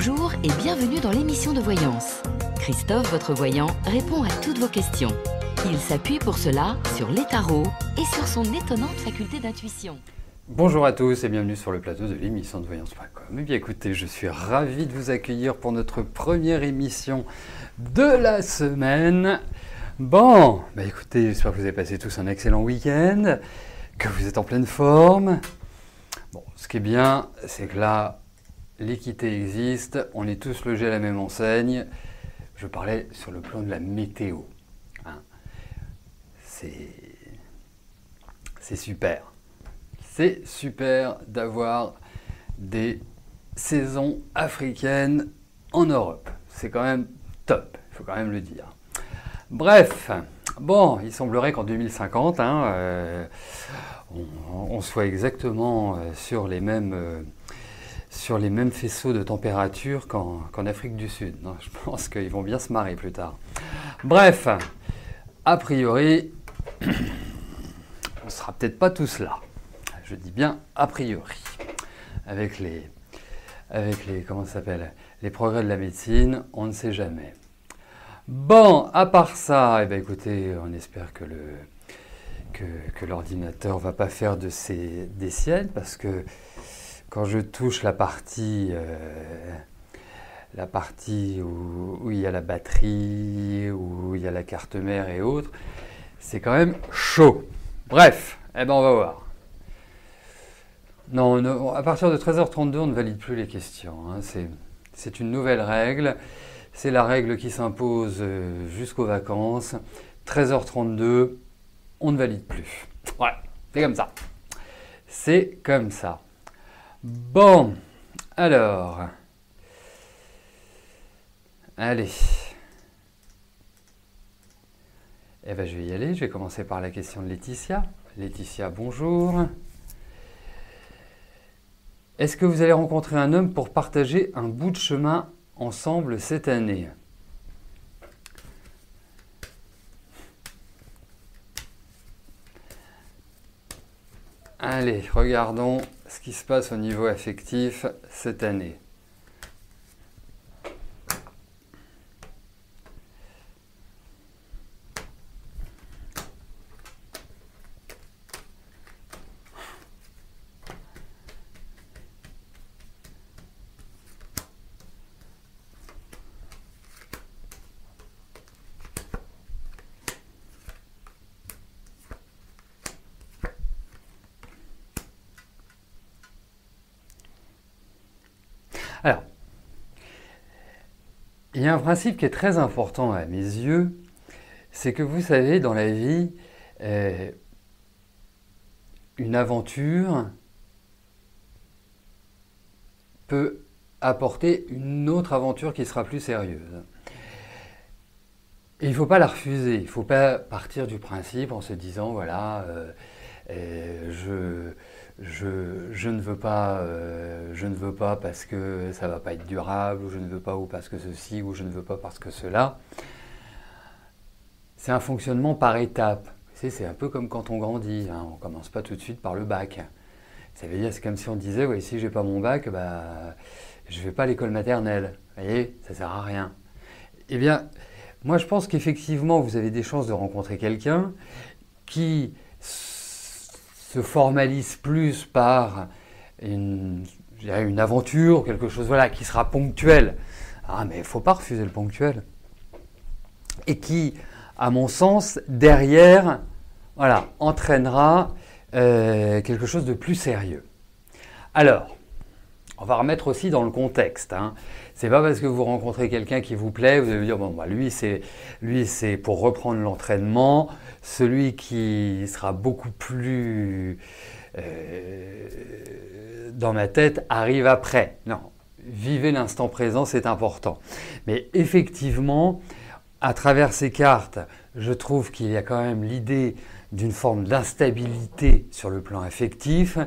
Bonjour et bienvenue dans l'émission de voyance. Christophe, votre voyant, répond à toutes vos questions. Il s'appuie pour cela sur les tarots et sur son étonnante faculté d'intuition. Bonjour à tous et bienvenue sur le plateau de l'émission de voyance.com. Eh bien écoutez, je suis ravi de vous accueillir pour notre première émission de la semaine. Bon, écoutez, j'espère que vous avez passé tous un excellent week-end, que vous êtes en pleine forme. Bon, ce qui est bien, c'est que là, l'équité existe, on est tous logés à la même enseigne. Je parlais sur le plan de la météo. Hein. C'est super. C'est super d'avoir des saisons africaines en Europe. C'est quand même top, il faut quand même le dire. Bref, bon, il semblerait qu'en 2050, on soit exactement sur les mêmes faisceaux de température qu'en Afrique du Sud. Non, je pense qu'ils vont bien se marrer plus tard. Bref, a priori, on ne sera peut-être pas tous là. Je dis bien a priori. Avec les comment ça s'appelle, les progrès de la médecine, on ne sait jamais. Bon, à part ça, écoutez, on espère que l'ordinateur ne va pas faire des siennes, parce que quand je touche la partie où il y a la batterie, où il y a la carte mère et autres, c'est quand même chaud. Bref, on va voir. Non, à partir de 13h32, on ne valide plus les questions. Hein. C'est une nouvelle règle. C'est la règle qui s'impose jusqu'aux vacances. 13h32, on ne valide plus. Ouais, c'est comme ça. C'est comme ça. Bon, alors. Allez. Je vais y aller. Je vais commencer par la question de Laetitia. Laetitia, bonjour. Est-ce que vous allez rencontrer un homme pour partager un bout de chemin ensemble cette année? Allez, regardons ce qui se passe au niveau affectif cette année. Alors, il y a un principe qui est très important à mes yeux, c'est que vous savez, dans la vie, une aventure peut apporter une autre aventure qui sera plus sérieuse. Et il ne faut pas la refuser, il ne faut pas partir du principe en se disant, voilà, je ne veux pas parce que ça ne va pas être durable, ou je ne veux pas ou parce que ceci, ou je ne veux pas parce que cela. C'est un fonctionnement par étapes. Vous savez, c'est un peu comme quand on grandit, hein. On ne commence pas tout de suite par le bac. Ça veut dire, c'est comme si on disait, ouais, si je n'ai pas mon bac, je ne vais pas à l'école maternelle. Vous voyez, ça ne sert à rien. Eh bien, moi je pense qu'effectivement, vous avez des chances de rencontrer quelqu'un qui se formalise plus par une aventure, quelque chose qui sera ponctuel. Ah, mais il ne faut pas refuser le ponctuel. Et qui, à mon sens, derrière, entraînera quelque chose de plus sérieux. Alors, on va remettre aussi dans le contexte. Hein. C'est pas parce que vous rencontrez quelqu'un qui vous plaît, vous allez vous dire, lui c'est pour reprendre l'entraînement, celui qui sera beaucoup plus dans ma tête arrive après. Non, vivez l'instant présent, c'est important. Mais effectivement, à travers ces cartes, je trouve qu'il y a quand même l'idée d'une forme d'instabilité sur le plan affectif.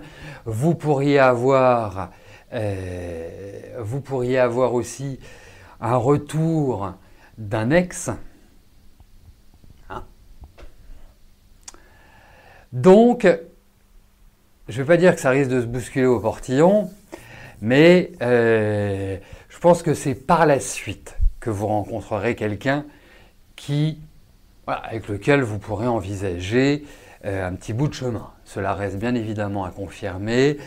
Vous pourriez avoir aussi un retour d'un ex. Hein. Donc, je ne vais pas dire que ça risque de se bousculer au portillon, mais je pense que c'est par la suite que vous rencontrerez quelqu'un voilà, avec lequel vous pourrez envisager un petit bout de chemin. Cela reste bien évidemment à confirmer,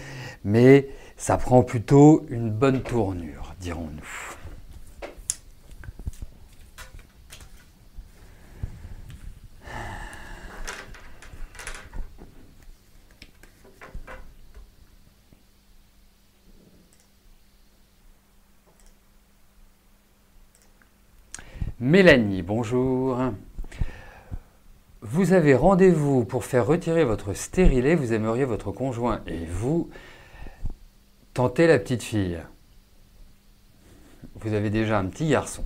mais ça prend plutôt une bonne tournure, dirons-nous. Mélanie, bonjour. Vous avez rendez-vous pour faire retirer votre stérilet, vous aimeriez votre conjoint et vous tentez la petite fille. Vous avez déjà un petit garçon.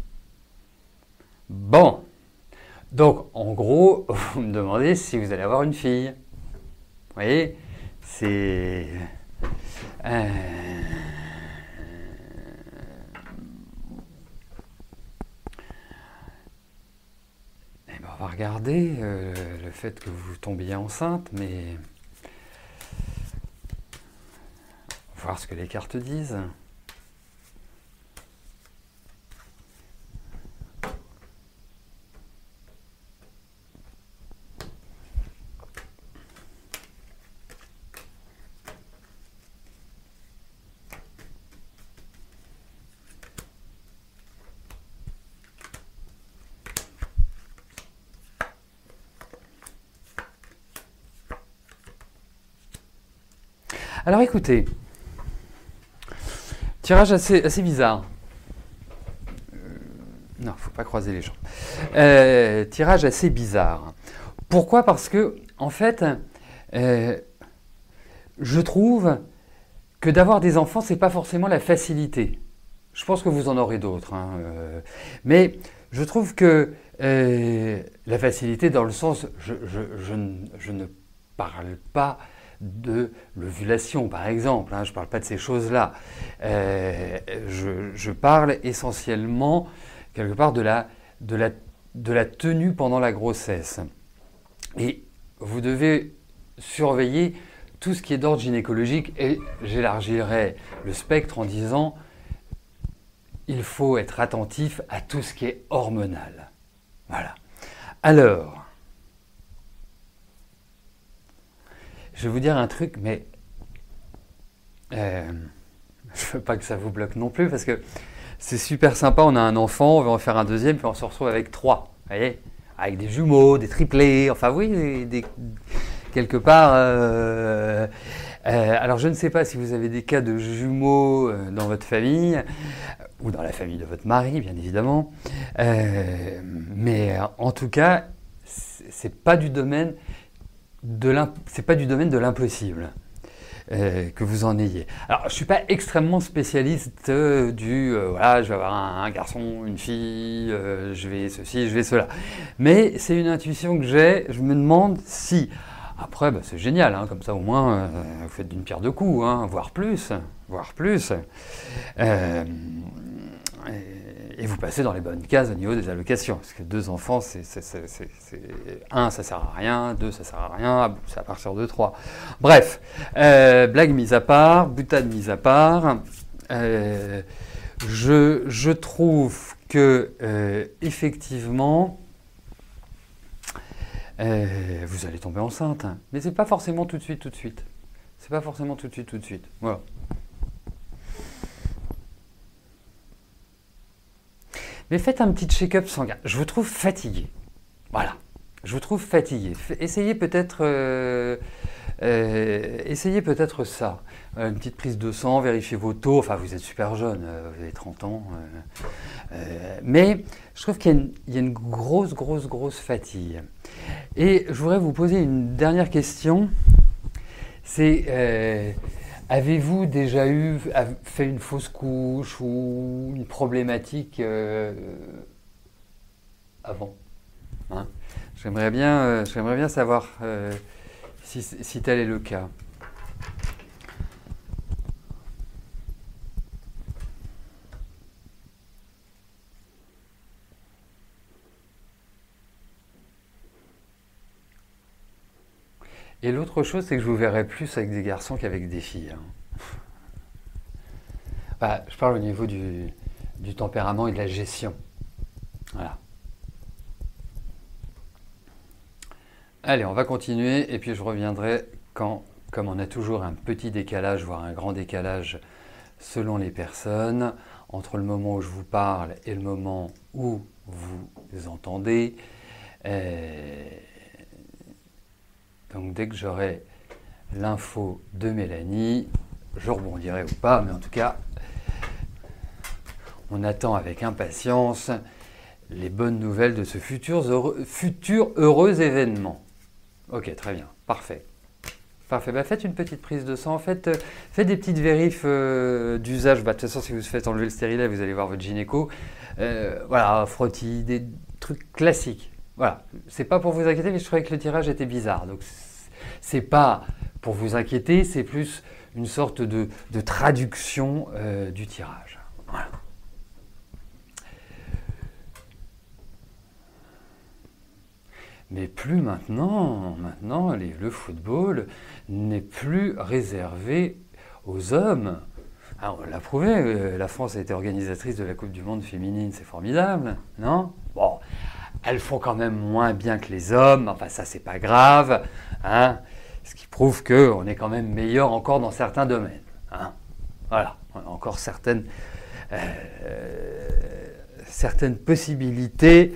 Bon, donc en gros, vous me demandez si vous allez avoir une fille. Vous voyez, c'est... On va regarder le fait que vous tombiez enceinte, mais voir ce que les cartes disent. Alors écoutez, tirage assez bizarre. Non, il ne faut pas croiser les jambes. Tirage assez bizarre. Pourquoi? Parce que, en fait, je trouve que d'avoir des enfants, ce n'est pas forcément la facilité. Je pense que vous en aurez d'autres. Mais je trouve que la facilité, dans le sens, je ne parle pas de l'ovulation, par exemple. Je ne parle pas de ces choses-là. Je parle essentiellement, quelque part, de la tenue pendant la grossesse. Et vous devez surveiller tout ce qui est d'ordre gynécologique, et j'élargirai le spectre en disant il faut être attentif à tout ce qui est hormonal. Voilà. Alors, je vais vous dire un truc, mais je ne veux pas que ça vous bloque non plus, parce que c'est super sympa, on a un enfant, on va en faire un deuxième, puis on se retrouve avec 3, vous voyez, avec des jumeaux, des triplés, enfin oui, quelque part. Alors je ne sais pas si vous avez des cas de jumeaux dans votre famille, ou dans la famille de votre mari, bien évidemment, mais en tout cas, c'est pas du domaine de l'impossible que vous en ayez. Alors, je ne suis pas extrêmement spécialiste voilà, je vais avoir un garçon, une fille, je vais ceci, je vais cela. Mais c'est une intuition que j'ai, je me demande si... Après, c'est génial, comme ça au moins, vous faites d'une pierre deux coups, voire plus. Et vous passez dans les bonnes cases au niveau des allocations. Parce que 2 enfants, 1, ça sert à rien, 2, ça sert à rien, c'est à partir de 3. Bref, blague mise à part, boutade mise à part, je trouve que, effectivement, vous allez tomber enceinte. Mais c'est pas forcément tout de suite. C'est pas forcément tout de suite. Voilà. Mais faites un petit check-up sanguin. Je vous trouve fatigué. Voilà. Je vous trouve fatigué. Essayez peut-être ça. Une petite prise de sang, vérifiez vos taux. Enfin, vous êtes super jeune, vous avez 30 ans. Mais je trouve qu'il y a une grosse fatigue. Et je voudrais vous poser une dernière question. C'est... avez-vous déjà fait une fausse couche ou une problématique avant? J'aimerais bien savoir si tel est le cas. Et l'autre chose, c'est que je vous verrai plus avec des garçons qu'avec des filles. Je parle au niveau du tempérament et de la gestion. Voilà. Allez, on va continuer et puis je reviendrai quand, comme on a toujours un petit décalage, voire un grand décalage selon les personnes, entre le moment où je vous parle et le moment où vous entendez. Donc dès que j'aurai l'info de Mélanie, je rebondirai ou pas, mais en tout cas, on attend avec impatience les bonnes nouvelles de ce futur heureux événement. Ok, très bien, parfait. Parfait, bah, faites une petite prise de sang, faites des petites vérifs d'usage. Bah, de toute façon, si vous faites enlever le stérilet, vous allez voir votre gynéco. Voilà, frottis, des trucs classiques. Voilà, c'est pas pour vous inquiéter, mais je trouvais que le tirage était bizarre. Donc, c'est pas pour vous inquiéter, c'est plus une sorte de traduction du tirage. Voilà. Mais plus maintenant, le football n'est plus réservé aux hommes. Ah, on l'a prouvé, la France a été organisatrice de la Coupe du Monde féminine, c'est formidable, non? Bon, elles font quand même moins bien que les hommes, enfin ça c'est pas grave, hein, ce qui prouve qu'on est quand même meilleur encore dans certains domaines. Hein. Voilà, on a encore certaines possibilités.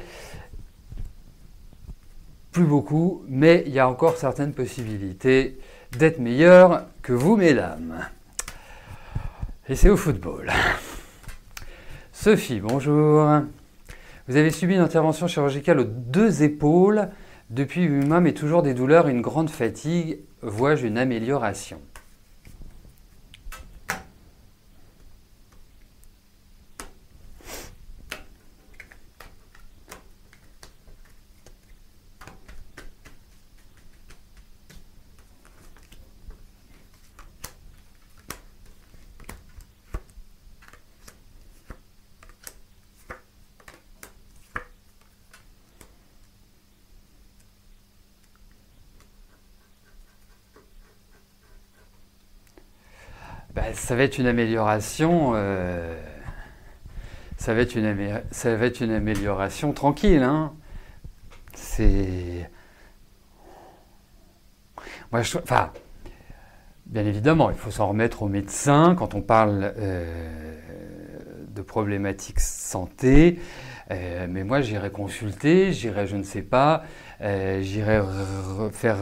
Plus beaucoup, mais il y a encore certaines possibilités d'être meilleur que vous, mesdames. Et c'est au football. Sophie, bonjour. Vous avez subi une intervention chirurgicale aux 2 épaules. Depuis 8 mois, mais toujours des douleurs et une grande fatigue. Vois-je une amélioration? Ça va être une amélioration. Ça va être une amélioration tranquille. Hein. C'est. Moi, enfin, bien évidemment, il faut s'en remettre au médecin quand on parle de problématiques santé. Mais moi, j'irai consulter, j'irai, je ne sais pas, j'irai faire.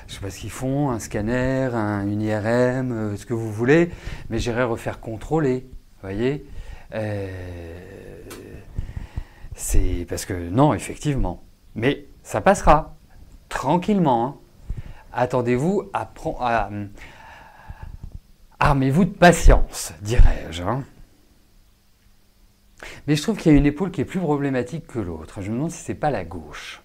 Je ne sais pas ce qu'ils font, un scanner, une IRM, ce que vous voulez, mais j'irai refaire contrôler, vous voyez. C'est parce que non, effectivement. Mais ça passera, tranquillement. Hein. Attendez-vous armez-vous de patience, dirais-je. Hein. Mais je trouve qu'il y a une épaule qui est plus problématique que l'autre. Je me demande si ce n'est pas la gauche.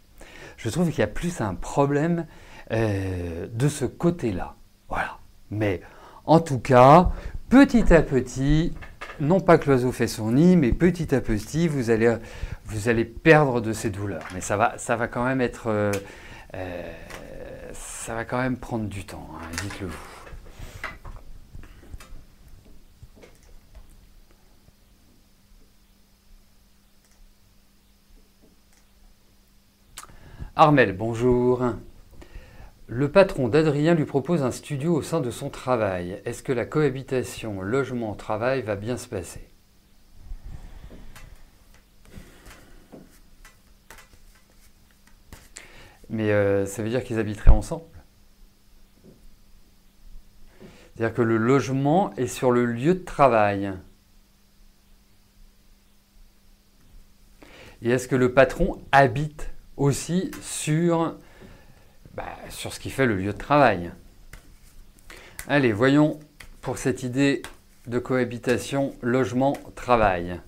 Je trouve qu'il y a plus un problème de ce côté-là. Voilà. Mais en tout cas, petit à petit, non pas que l'oiseau fait son nid, mais petit à petit, vous allez perdre de ces douleurs. Mais ça va quand même être, ça va quand même prendre du temps, hein, dites-le vous. Armel, bonjour. Le patron d'Adrien lui propose un studio au sein de son travail. Est-ce que la cohabitation logement-travail va bien se passer? Mais ça veut dire qu'ils habiteraient ensemble? C'est-à-dire que le logement est sur le lieu de travail. Et est-ce que le patron habite aussi sur ce qui fait le lieu de travail? Allez, voyons pour cette idée de cohabitation logement-travail.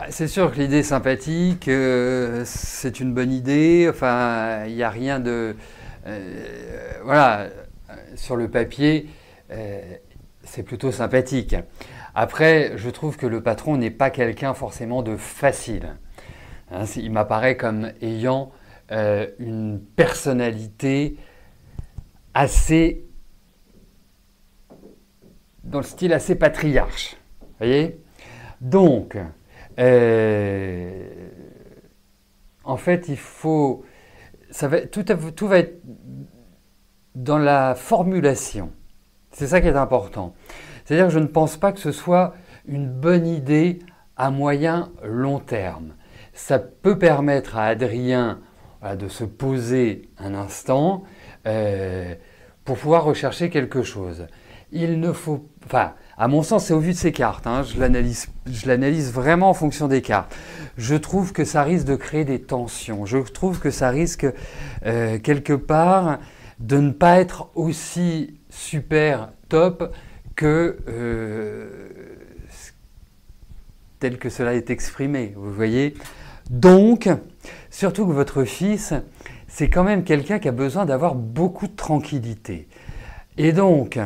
C'est sûr que l'idée est sympathique, c'est une bonne idée, enfin, il n'y a rien de... voilà, sur le papier, c'est plutôt sympathique. Après, je trouve que le patron n'est pas quelqu'un forcément de facile. Hein, il m'apparaît comme ayant une personnalité assez... dans le style assez patriarche. Vous voyez ? Donc, en fait, il faut... tout va être dans la formulation. C'est ça qui est important. C'est-à-dire que je ne pense pas que ce soit une bonne idée à moyen long terme. Ça peut permettre à Adrien de se poser un instant pour pouvoir rechercher quelque chose. Il ne faut... Enfin, à mon sens, c'est au vu de ces cartes. Hein, je l'analyse vraiment en fonction des cartes. Je trouve que ça risque de créer des tensions. Je trouve que ça risque, quelque part, de ne pas être aussi super top que tel que cela est exprimé. Vous voyez ? Donc, surtout que votre fils, c'est quand même quelqu'un qui a besoin d'avoir beaucoup de tranquillité. Et donc...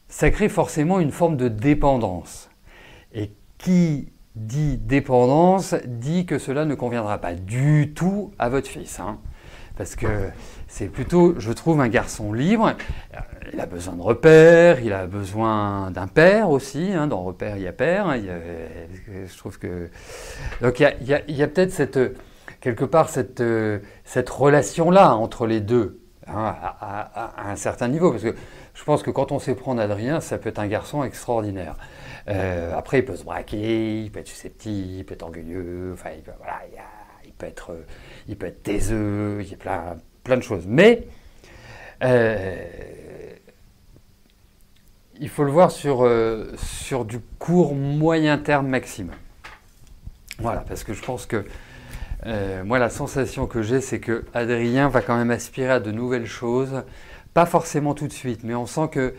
ça crée forcément une forme de dépendance. Et qui dit dépendance dit que cela ne conviendra pas du tout à votre fils. Hein. Parce que c'est plutôt, je trouve, un garçon libre. Il a besoin de repères, il a besoin d'un père aussi. Hein. Dans repère, il y a père. Hein. Je trouve que... Donc il y a peut-être quelque part cette relation-là entre les deux. Hein, à un certain niveau, parce que je pense que quand on sait prendre Adrien, ça peut être un garçon extraordinaire. Après, il peut se braquer, il peut être susceptible, il peut être orgueilleux, enfin, il peut être taiseux, il y a plein de choses. Mais il faut le voir sur du court moyen terme maximum. Voilà, parce que je pense que moi, la sensation que j'ai, c'est que Adrien va quand même aspirer à de nouvelles choses, pas forcément tout de suite, mais on sent que,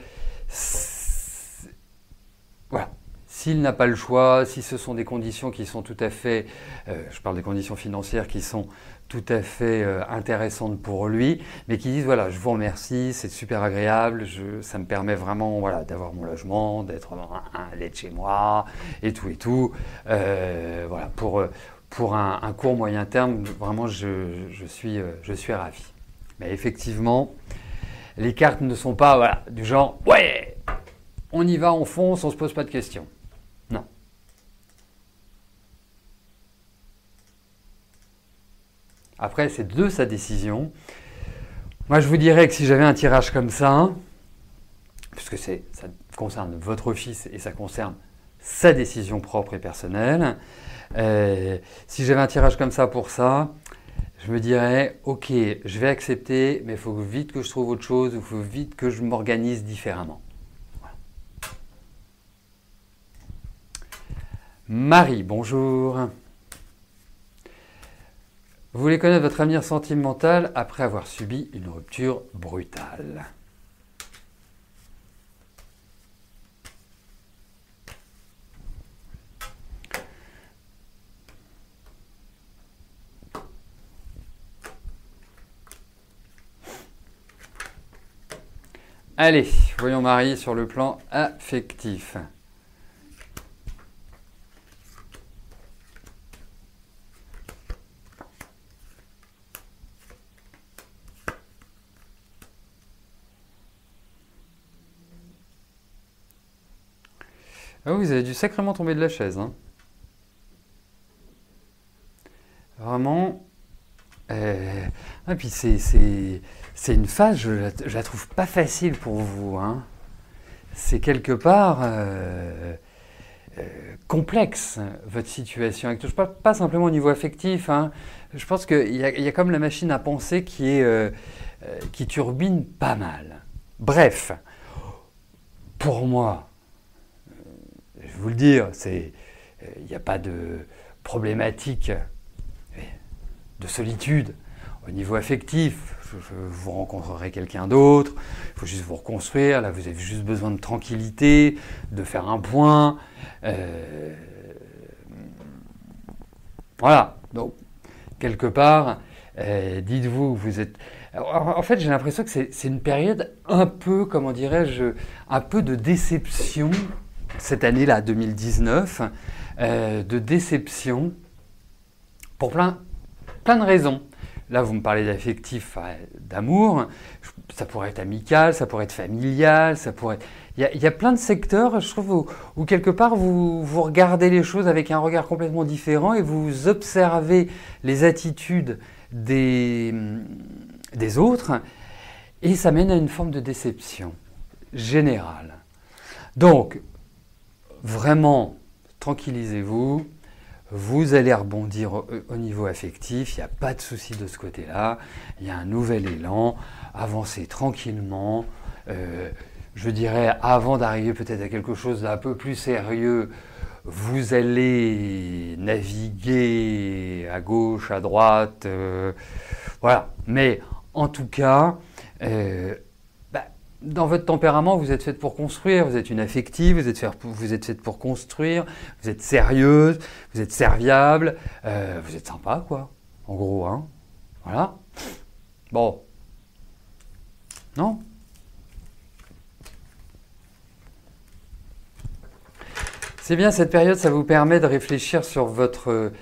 voilà, s'il n'a pas le choix, si ce sont des conditions qui sont tout à fait, je parle des conditions financières qui sont tout à fait intéressantes pour lui, mais qui disent, voilà, je vous remercie, c'est super agréable, ça me permet vraiment, voilà, d'avoir mon logement, d'être un lait de chez moi, et tout, voilà, pour un court moyen terme, vraiment, je suis ravi. Mais effectivement, les cartes ne sont pas voilà, du genre « Ouais, on y va, on fonce, on ne se pose pas de questions ». Non. Après, c'est de sa décision. Moi, je vous dirais que si j'avais un tirage comme ça, puisque ça concerne votre fils et ça concerne sa décision propre et personnelle, si j'avais un tirage comme ça pour ça, je me dirais, ok, je vais accepter, mais il faut vite que je trouve autre chose, il faut vite que je m'organise différemment. Voilà. Marie, bonjour. Vous voulez connaître votre avenir sentimental après avoir subi une rupture brutale. Allez, voyons Marie sur le plan affectif. Ah, vous avez dû sacrément tomber de la chaise. Hein. Vraiment. Et puis c'est une phase, je la trouve pas facile pour vous. Hein. C'est quelque part complexe, votre situation. Je ne parle pas simplement au niveau affectif. Hein. Je pense qu'il y a comme la machine à penser qui turbine pas mal. Bref, pour moi, je vais vous le dire, il n'y a pas de problématique de solitude au niveau affectif. Vous rencontrerez quelqu'un d'autre, il faut juste vous reconstruire, là vous avez juste besoin de tranquillité, de faire un point. Voilà, donc quelque part, dites-vous, vous êtes... Alors, en fait, j'ai l'impression que c'est une période un peu, comment dirais-je, un peu de déception, cette année-là, 2019, de déception, pour plein de raisons. Là, vous me parlez d'affectif, d'amour, ça pourrait être amical, ça pourrait être familial, ça pourrait être... Il y a plein de secteurs, je trouve, où quelque part, vous regardez les choses avec un regard complètement différent et vous observez les attitudes des autres, et ça mène à une forme de déception générale. Donc, vraiment, tranquillisez-vous, vous allez rebondir au niveau affectif, il n'y a pas de souci de ce côté-là, il y a un nouvel élan, avancez tranquillement. Je dirais, avant d'arriver peut-être à quelque chose d'un peu plus sérieux, vous allez naviguer à gauche, à droite, voilà. Mais en tout cas, dans votre tempérament, vous êtes faite pour construire, vous êtes une affective, vous êtes faite pour construire, vous êtes sérieuse, vous êtes serviable, vous êtes sympa, quoi, en gros, hein. Voilà. Bon. Non ? C'est bien, cette période, ça vous permet de réfléchir sur votre,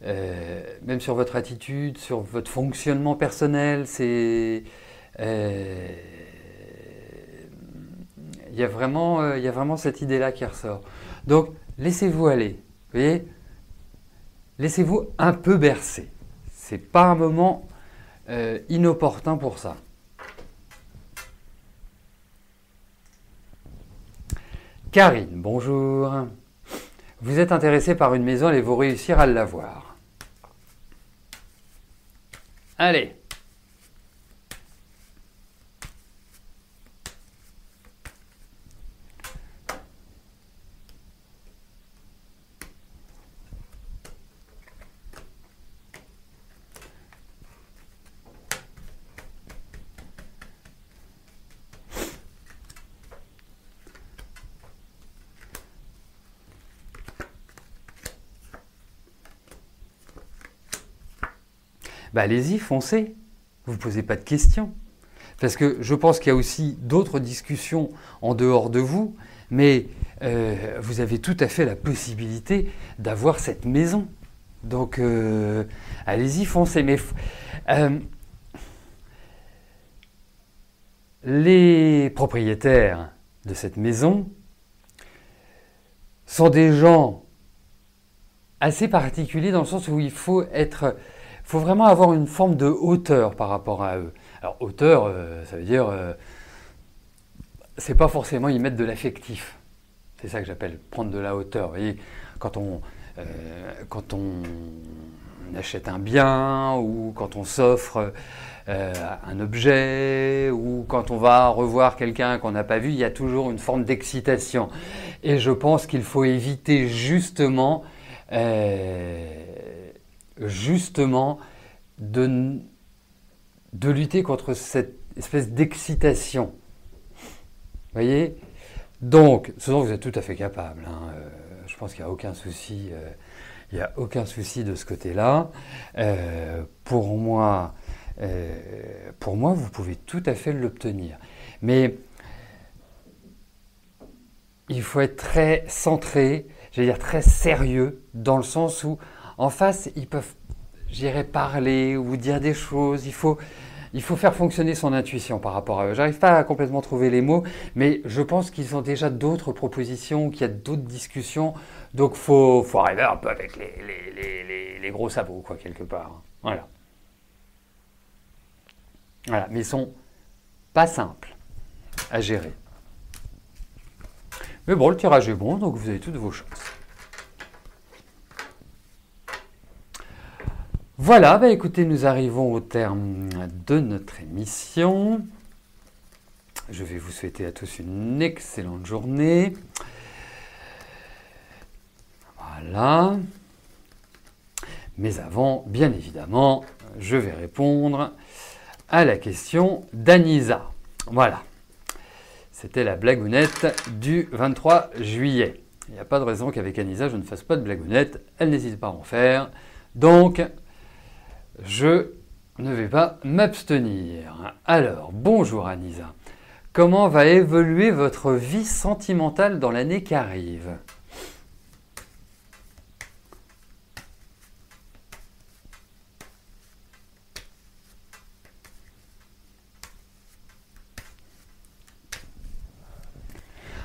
même sur votre attitude, sur votre fonctionnement personnel. Il y a vraiment cette idée-là qui ressort. Donc, laissez-vous aller, vous voyez, laissez-vous un peu bercer. C'est pas un moment inopportun pour ça. Karine, bonjour. Vous êtes intéressé par une maison, allez-vous réussir à l'avoir? Allez. Allez-y, foncez. Vous ne posez pas de questions. Parce que je pense qu'il y a aussi d'autres discussions en dehors de vous, mais vous avez tout à fait la possibilité d'avoir cette maison. Donc, allez-y, foncez. Mais les propriétaires de cette maison sont des gens assez particuliers dans le sens où il faut vraiment avoir une forme de hauteur par rapport à eux. Alors hauteur, ça veut dire, c'est pas forcément y mettre de l'affectif. C'est ça que j'appelle prendre de la hauteur. Vous voyez, quand on achète un bien ou quand on s'offre un objet ou quand on va revoir quelqu'un qu'on n'a pas vu, il y a toujours une forme d'excitation. Et je pense qu'il faut éviter justement de lutter contre cette espèce d'excitation. Vous voyez? Donc, ce dont vous êtes tout à fait capable. Hein, je pense qu'il n'y a aucun souci. Il n'y a aucun souci de ce côté-là. Pour moi, vous pouvez tout à fait l'obtenir. Mais il faut être très centré, j'allais dire très sérieux, dans le sens où, en face, ils peuvent, parler ou dire des choses. Il faut faire fonctionner son intuition par rapport à eux. J'arrive pas à complètement trouver les mots, mais je pense qu'ils ont déjà d'autres propositions, qu'il y a d'autres discussions. Donc, faut arriver un peu avec les gros sabots, quoi, quelque part. Voilà. Voilà. Mais ils sont pas simples à gérer. Mais bon, le tirage est bon, donc vous avez toutes vos chances. Voilà, écoutez, nous arrivons au terme de notre émission. Je vais vous souhaiter à tous une excellente journée. Voilà. Mais avant, bien évidemment, je vais répondre à la question d'Anisa. Voilà. C'était la blagounette du 23 juillet. Il n'y a pas de raison qu'avec Anisa, je ne fasse pas de blagounette. Elle n'hésite pas à en faire. Donc, je ne vais pas m'abstenir. Alors, bonjour Anisa. Comment va évoluer votre vie sentimentale dans l'année qui arrive?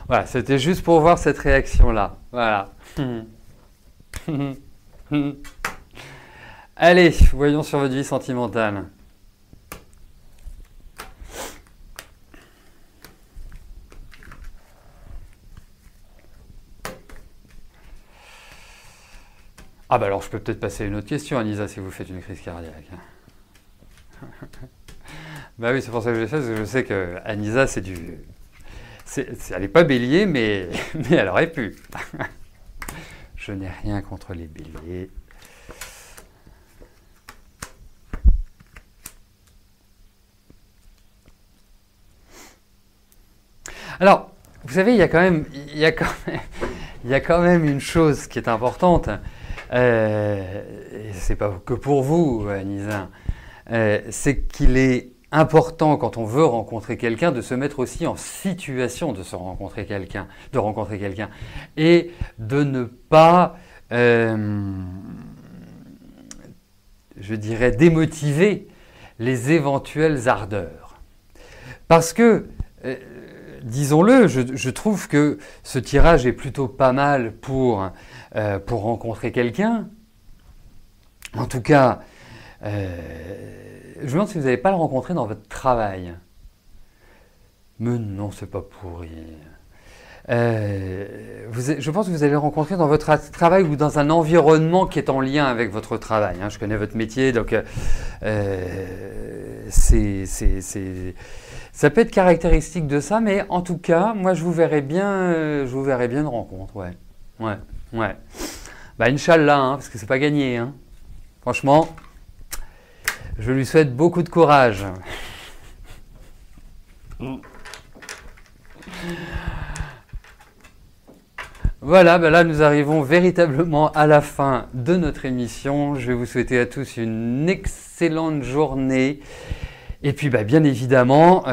Voilà, c'était juste pour voir cette réaction-là. Voilà. Allez, voyons sur votre vie sentimentale. Ah bah alors je peux peut-être passer à une autre question, Anisa, si vous faites une crise cardiaque. Bah oui, c'est pour ça que je l'ai fait, parce que je sais que Anisa, c'est du... elle n'est pas bélier, mais elle aurait pu. Je n'ai rien contre les béliers. Alors, vous savez, il y a quand même une chose qui est importante. Et c'est pas que pour vous, Anisa. C'est qu'il est important, quand on veut rencontrer quelqu'un, de se mettre aussi en situation de rencontrer quelqu'un, et de ne pas, je dirais, démotiver les éventuelles ardeurs. Parce que, disons-le, je trouve que ce tirage est plutôt pas mal pour rencontrer quelqu'un. En tout cas, je me demande si vous n'allez pas le rencontrer dans votre travail. Mais non, c'est pas pourri. Je pense que vous allez le rencontrer dans votre travail ou dans un environnement qui est en lien avec votre travail. Je connais votre métier, donc ça peut être caractéristique de ça, mais en tout cas, moi je vous verrai bien de rencontre, ouais. Bah Inch'Allah, parce que c'est pas gagné, Franchement, je lui souhaite beaucoup de courage. Voilà, là nous arrivons véritablement à la fin de notre émission. Je vais vous souhaiter à tous une excellente journée. Et puis bien évidemment,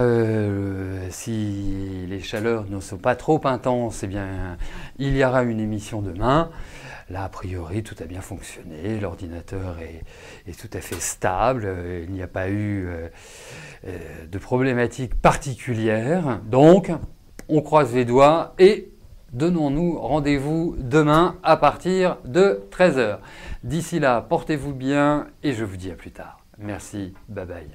si les chaleurs ne sont pas trop intenses, il y aura une émission demain. Là, a priori, tout a bien fonctionné, l'ordinateur est tout à fait stable, il n'y a pas eu de problématiques particulières. Donc, on croise les doigts et donnons-nous rendez-vous demain à partir de 13h. D'ici là, portez-vous bien et je vous dis à plus tard. Merci, bye bye.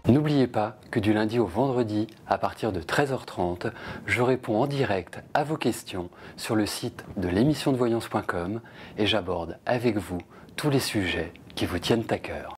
N'oubliez pas que du lundi au vendredi, à partir de 13h30, je réponds en direct à vos questions sur le site de l'émissiondevoyance.com et j'aborde avec vous tous les sujets qui vous tiennent à cœur.